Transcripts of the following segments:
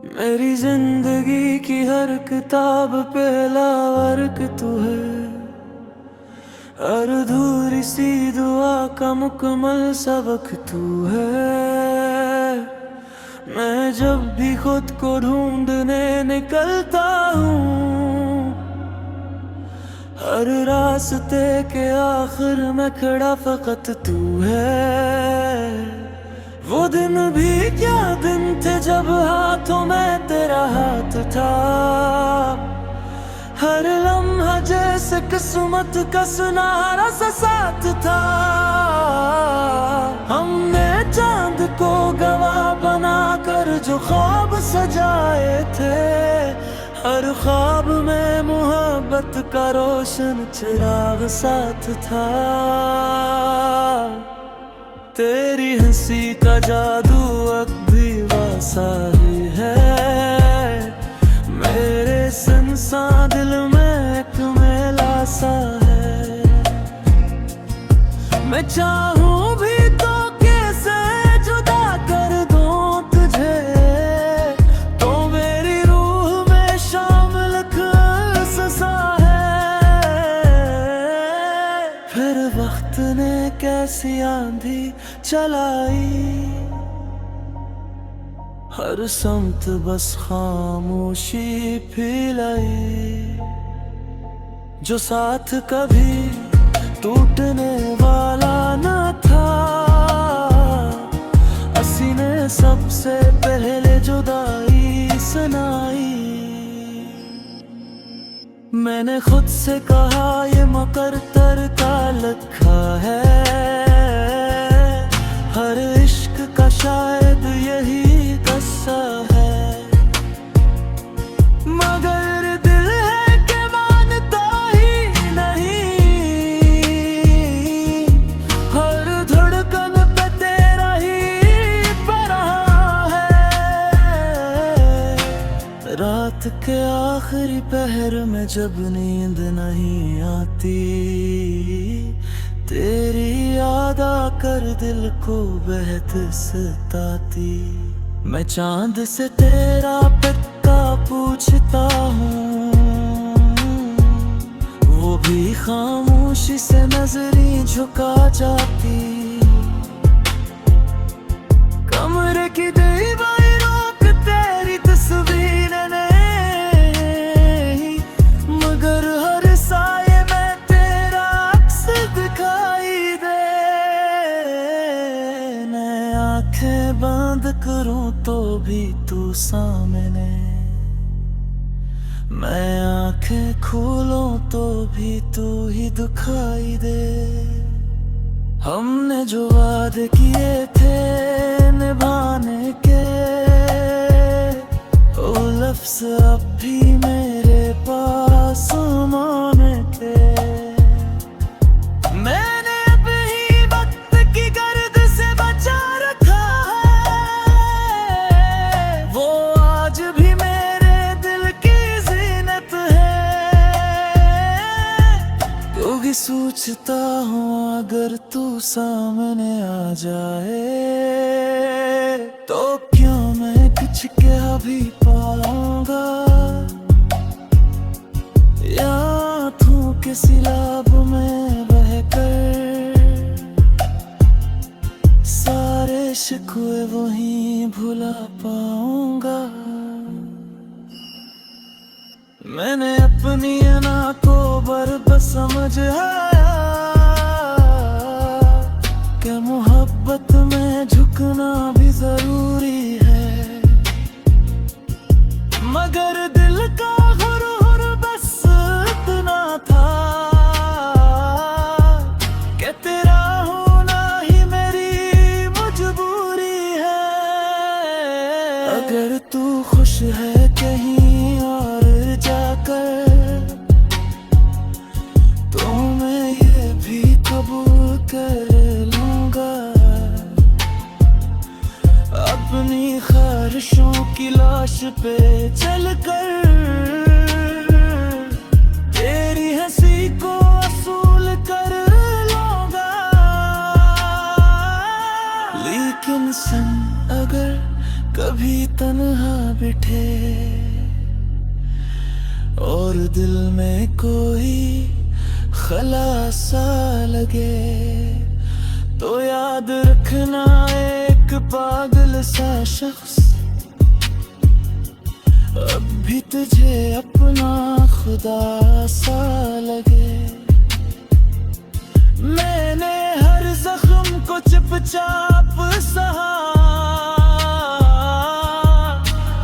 मेरी जिंदगी की हर किताब पहला वर्क तू है। हर अधूरी सी दुआ का मुकम्मल सबक तू है। मैं जब भी खुद को ढूंढने निकलता हूँ, हर रास्ते के आखिर में खड़ा फकत तू है। वो दिन भी क्या दिन थे जब हाथों में तेरा हाथ था। हर लम्हा जैसे किस्मत का सुनहरा सा साथ था। हमने चांद को गवाह बनाकर जो ख्वाब सजाए थे, हर ख्वाब में मोहब्बत का रोशन चिराग साथ था। तेरी हंसी का जादू अब भी वैसा ही है। मेरे संसा दिल में एक मेला सा है। मैं चाहूं भी तो कैसे जुदा कर दूं तुझे, तो मेरी रूह में शामिल सा है। फिर वक्त ने कैसी आंधी चलाई, हर समत बस खामोशी फैलाई। जो साथ कभी टूटने वाला न था, असी ने सबसे पहले जुदाई सुनाई। मैंने खुद से कहा ये मुकद्दर का लिखा है। हर इश्क का शायद यही किस्सा है। मगर दिल है कि मानता ही नहीं। हर धड़कन पे तेरा ही पनाह है। रात के आखिरी पहर में जब नींद नहीं आती, तेरी याद आकर दिल को बेहद सताती। मैं चांद से तेरा पता पूछता हूँ, वो भी खामोशी से नजरें झुका जाती। कमरे की दीवारों पे तेरी तस्वीर नहीं, मगर हर साये में तेरा अक्स दिखाई दे। मैं आंखें बंद करूं तो भी तू सामने, मैं आंखें खोलूं तो भी तू ही दिखाई दे। हमने जो वादे किए थे निभाने के, वो लफ्ज़ अब भी मेरे पास माने थे। मैंने अब ही वक्त की गर्द से बचा रखा है। वो आज भी मेरे दिल की जीनत है। क्योंकि सोचता हूँ अगर तू सामने आ जाए, तो क्यों मैं कुछ कह भी पाऊंगा। या आँखों के सिलाब में बहकर सारे शिकवे वहीं भुला पाऊंगा। मैंने अपनी अना को बर्ब समझ आया कि मोहब्बत में झुकना भी जरूरी है। मगर दिल का हुर बस इतना था कि तेरा होना ही मेरी मजबूरी है। अगर तू खुश है कहीं और जाकर, तो मैं ये भी कबूल कर लूंगा। अपनी ख्वाहिशों की लाश पे चलकर तेरी हंसी को असूल कर लूंगा। लेकिन सन अगर कभी तन्हा बैठे और दिल में कोई खलासा लगे, तो याद रखना एक पागल सा शख्स अब भी तुझे अपना खुदा सा लगे। मैंने हर जख्म को चुपचाप सहा,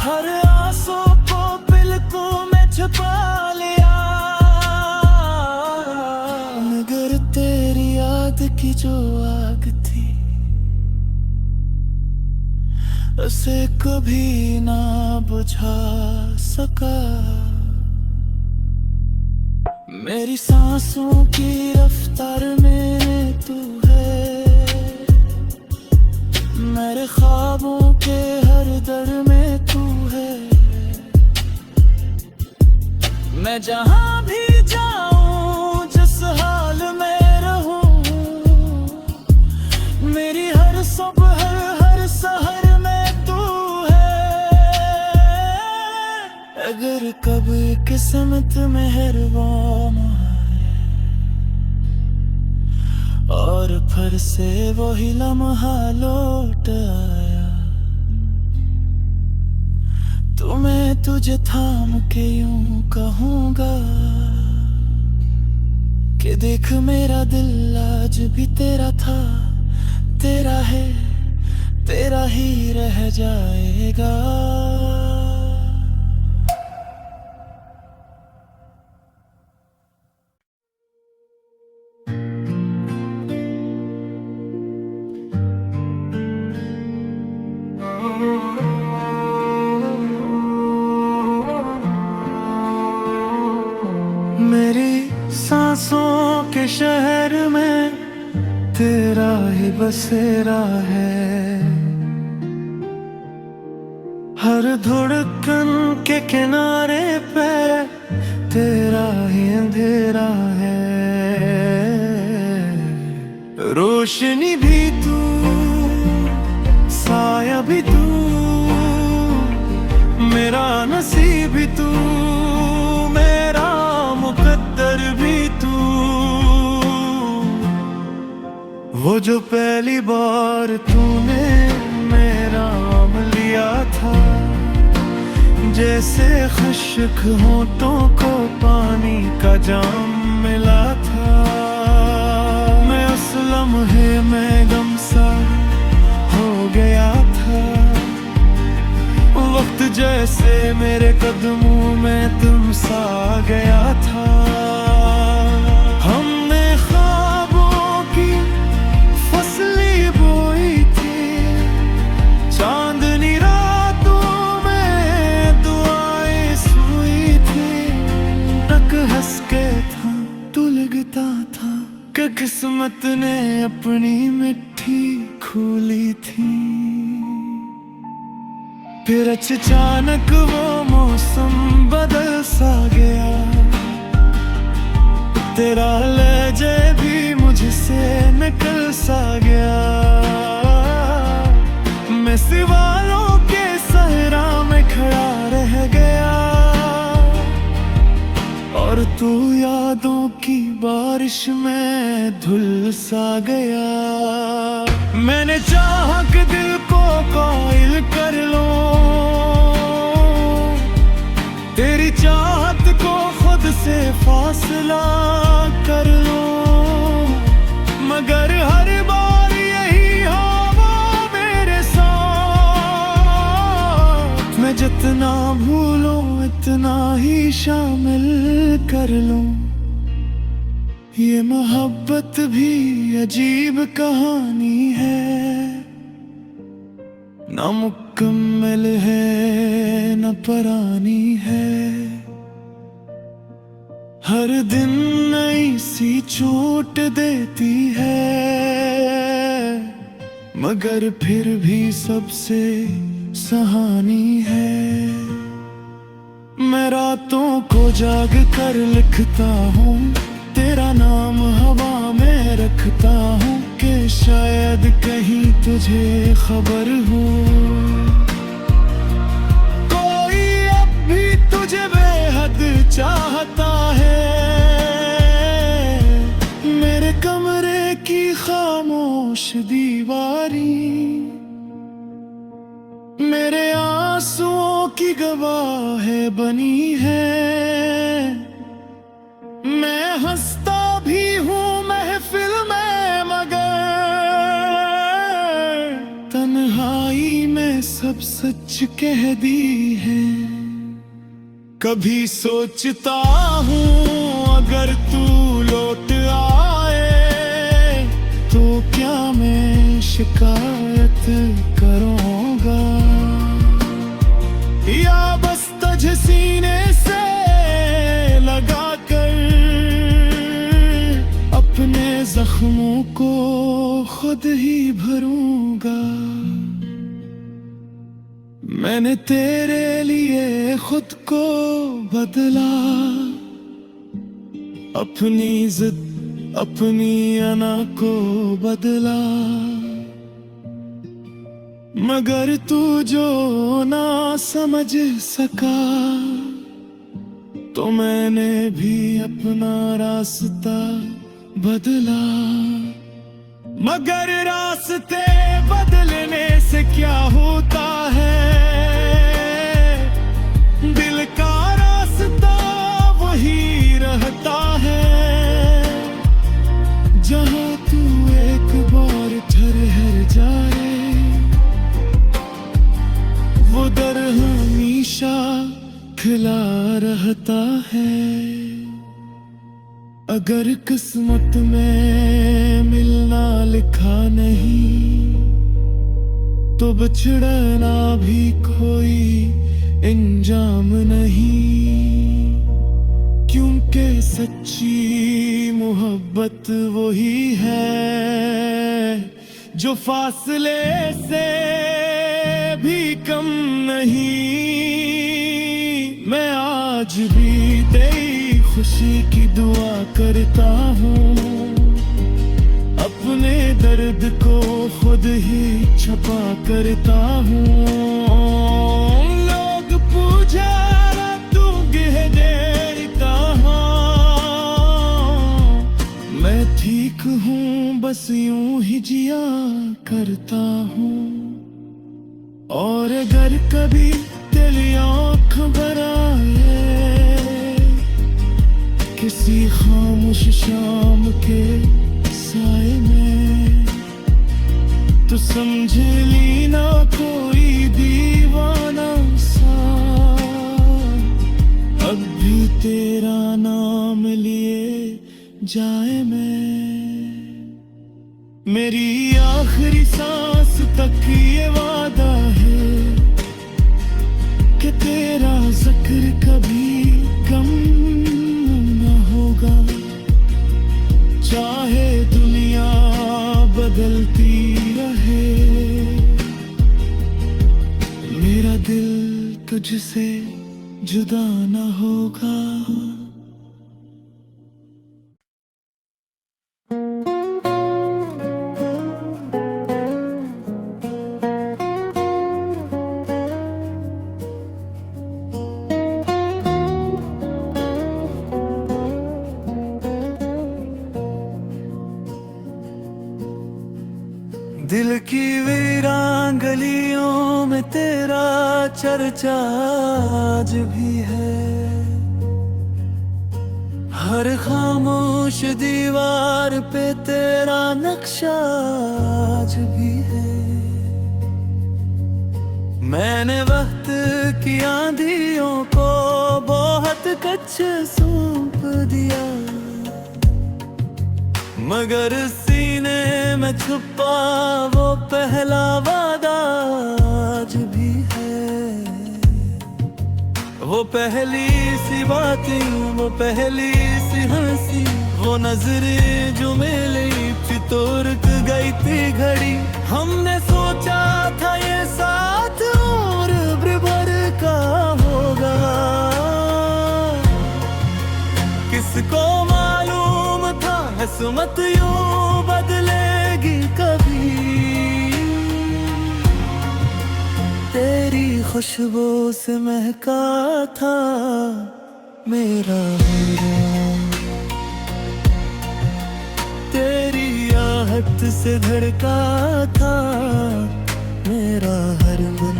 हर आंसू को पलकों में छुपा लिया, मगर तेरी याद की जो आग थी उसे कभी ना बुझा सका। मेरी सांसों की रफ्तार में तू है, मेरे ख्वाबों के हर दर में तू है। मैं जहां भी जाऊं जिस हाल में रहूं, मेरी हर सुबह हर सहर अगर कभी किस्मत मेहरबान है और फिर से वही लम्हा लौट आया, तो मैं तुझे थाम के यूं कहूँगा कि देख मेरा दिल आज भी तेरा था, तेरा है, तेरा ही रह जाएगा। मेरी सांसों के शहर में तेरा ही बसेरा है, हर धड़कन के किनारे पे तेरा ही अंधेरा है। रोशनी भी तू, साया भी तू, मेरा नसीब भी तू, मेरा मुकद्दर भी तू। वो जो पहली बार तूने मेरा नाम लिया था, जैसे खुश्क होठों को पानी का जाम मिला था। मैं उस लम्हे में गमसा हो गया था, वक्त जैसे मेरे कदमों में तुम सा गया था। हमने ख्वाबों की फसलें बोई थी, चांदनी रातों में दुआएं सोई थी। तक हंस के था तू लगता था कि किस्मत ने अपनी मिट्टी खोली थी। फिर अचानक वो मौसम बदल सा गया, तेरा लहजे भी मुझसे निकल सा गया। मैं सिवालों के सहरा में खड़ा रह गया, और तू यादों की बारिश में धुल सा गया। मैंने चाहा कि दिल को कायल कर लो, तेरी चाहत को खुद से फासला कर लो, मगर हर बार यही हवा मेरे साथ। मैं जितना भूलूं इतना ही शामिल कर लूं। ये मोहब्बत भी अजीब कहानी है, ना मुकम्मल है न पुरानी है। हर दिन नई सी चोट देती है, मगर फिर भी सबसे सहानी है। मैं रातों को जाग कर लिखता हूँ, तेरा नाम हवा में रखता हूँ कि शायद कहीं तुझे खबर हो। की गवाह बनी है। मैं हंसता भी हूँ महफिल में, मगर तन्हाई में सब सच कह दी है। कभी सोचता हूँ अगर तू लौट आए तो क्या मैं शिकायत करूँगा, या बस तुझे सीने से लगा कर अपने जख्मों को खुद ही भरूंगा। मैंने तेरे लिए खुद को बदला, अपनी जिद अपनी अना को बदला, मगर तू जो ना समझ सका तो मैंने भी अपना रास्ता बदला। मगर रास्ते बदलने से क्या होता है, दिल का रास्ता वही रहता है। जहाँ तू एक बार ठहर जाए वो दर हमेशा खिला रहता है। अगर किस्मत में मिलना लिखा नहीं तो बिछड़ना भी कोई इंजाम नहीं, क्योंकि सच्ची मोहब्बत वही है जो फासले से भी कम नहीं। मैं आज भी तेरी खुशी की दुआ करता हूँ, अपने दर्द को खुद ही छुपा करता हूँ। लोग पूछा तू गहरे कहाँ, मैं ठीक हूँ बस यूं ही जिया करता हूँ। और अगर कभी तेरी आँख भर आए किसी खामोश शाम के साए में, तो समझ ली ना कोई दीवाना सा अब भी तेरा नाम लिए जाए। मेरी आखिरी सांस तक ये वादा है कि तेरा जिक्र कभी कम न होगा, चाहे दुनिया बदलती रहे। मेरा दिल तुझसे जुदा न होगा। दिल की वीरान गलियों में तेरा चर्चा आज भी है, हर खामोश दीवार पे तेरा नक्शा आज भी है। मैंने वक्त की आंधियों को बहुत कुछ सौंप दिया, मगर सीने में छुपा वो पहला वादा आज भी है। वो पहली सी बातें, वो पहली सी हंसी, वो नजरें जो मिली थी तो रुक गई थी घड़ी। हमने सोचा था ये साथ और भर का होगा, किसको मालूम था किस्मत यूं बदलेगी कभी। तेरी खुशबू से महका था मेरा हीरा, तेरी आहट से धड़का था मेरा हर मन।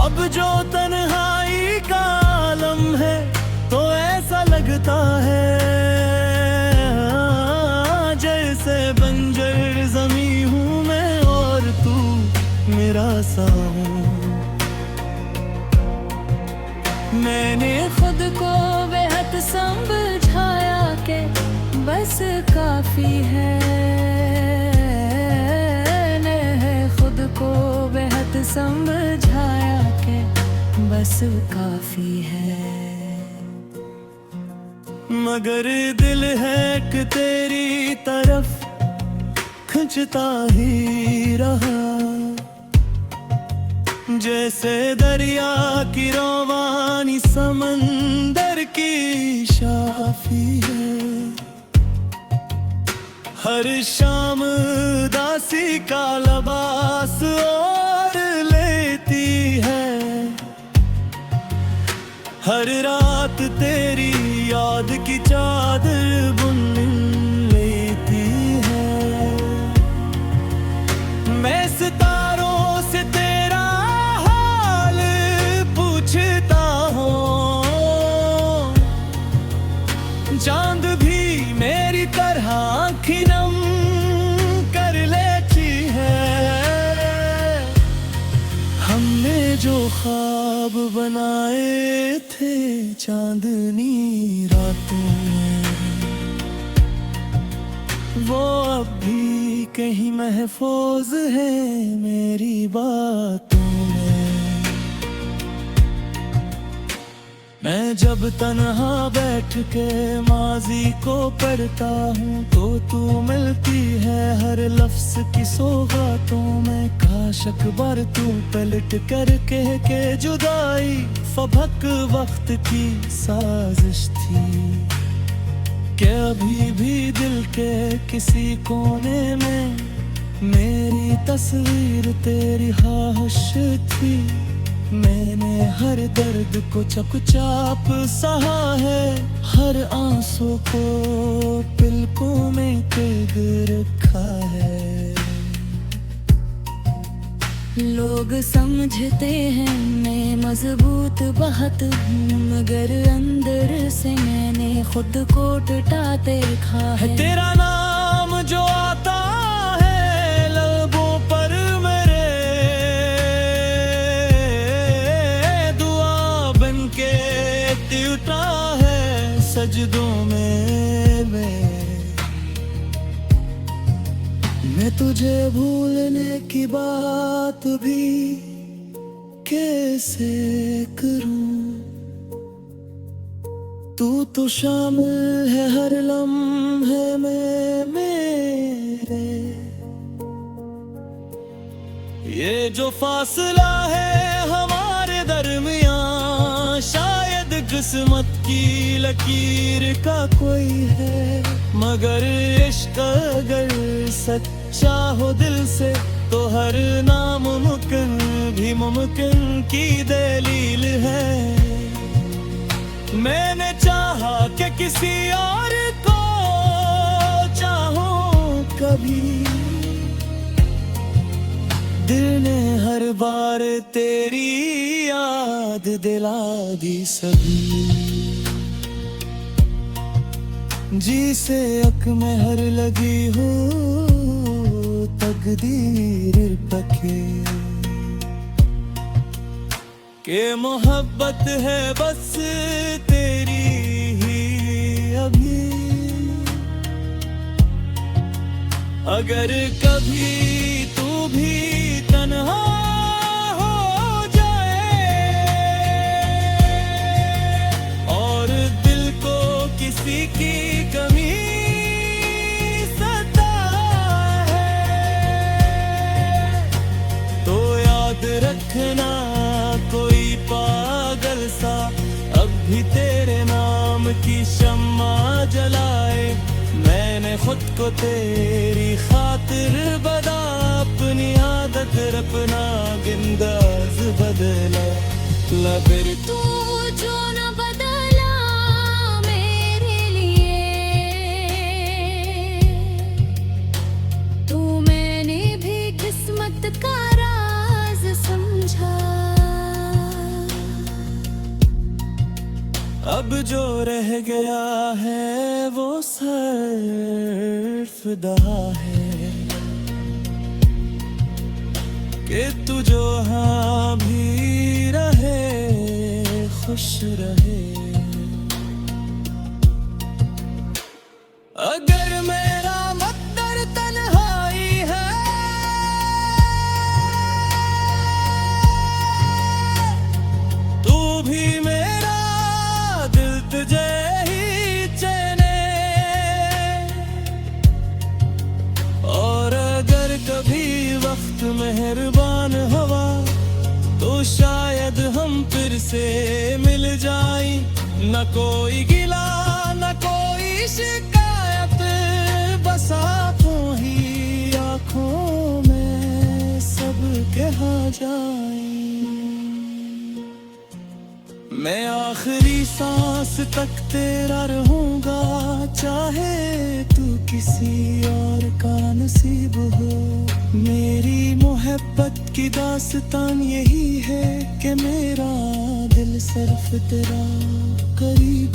अब जो तन्हाई का आलम है तो ऐसा लगता है जैसे बंजर जमी हूँ मैं और तू मेरा सा हूँ। मैंने खुद को बेहद समझाया के बस काफी है, खुद को बेहद समझाया के बस काफी है। मगर दिल है कि तेरी तरफ खिंचता ही रहा, जैसे दरिया की रवानी समंदर की शाफी है। हर शाम दासी का लबास और लेती है, हर रात तेरी याद की चादर बुन लेती है। मैं सितारों से तेरा हाल पूछता हूँ, चांद भी मेरी तरह आँखें नम कर लेती है। हमने जो ख्वाब बनाए थे चांदनी रातों में, वो अब भी कहीं महफूज है मेरी बातों में। मैं जब तन्हा बैठ के माजी को पढ़ता हूँ तो तू मिलती है हर लफ्ज की सौगातों में। काश अकबर तू पलट कर कह के जुदाई फबक वक्त की साजिश थी, कि अभी भी दिल के किसी कोने में मेरी तस्वीर तेरी ख्वाहिश थी। मैंने हर दर्द को चुपचाप सहा है, हर आंसू को पलकों में कैद रखा है। लोग समझते हैं मैं मजबूत बहुत हूँ, मगर अंदर से मैंने खुद को टूटाते रखा है। तेरा नाम जो आता है लबों पर मेरे, दुआ बन के टूटा है सजदों में मैं तुझे भूलने की बात भी कैसे करूं। तू तो शामिल है हर लम्हे में मेरे, ये जो फासला है हमारे दरमियां शायद किस्मत की लकीर का कोई है। मगर इश्क अगर सच्चा हो दिल से तो हर नामुमकिन भी मुमकिन की दलील है। मैंने चाहा कि किसी और को चाहूं कभी, दिल ने हर बार तेरी याद दिला दी सभी। जी से अक में हर लगी हो तकदीर पके, के मोहब्बत है बस तेरी ही अभी। अगर कभी तू भी तन्हा हो जाए और दिल को किसी की कमी सताए, तो याद रखना कोई पागल सा अब भी तेरे नाम की शम्मा जलाए। मैंने खुद को तेरी खातिर बदा अपनी आदत अपना गिंदाज बदला। फिर तू जो न बदला मेरे लिए, तू मैंने भी किस्मत का राज समझा। अब जो रह गया है वो सिर्फ दहा है कि तू जो हाँ भी रहे खुश रहे। अगर मेरा मकदर तन्हाई है तू भी मेरा दिल तुझे ही चैने। और अगर कभी वक्त मेहरबान हुआ तो शायद हम फिर से मिल जाएं। न कोई गिला न कोई शिकायत, बस आंखों ही आंखों में सब कहा जाए। मैं आखिरी सांस तक तेरा रहूंगा, चाहे तू किसी और का नसीब हो। मेरी मोहब्बत की दास्तान यही है कि मेरा दिल सिर्फ तेरा करीब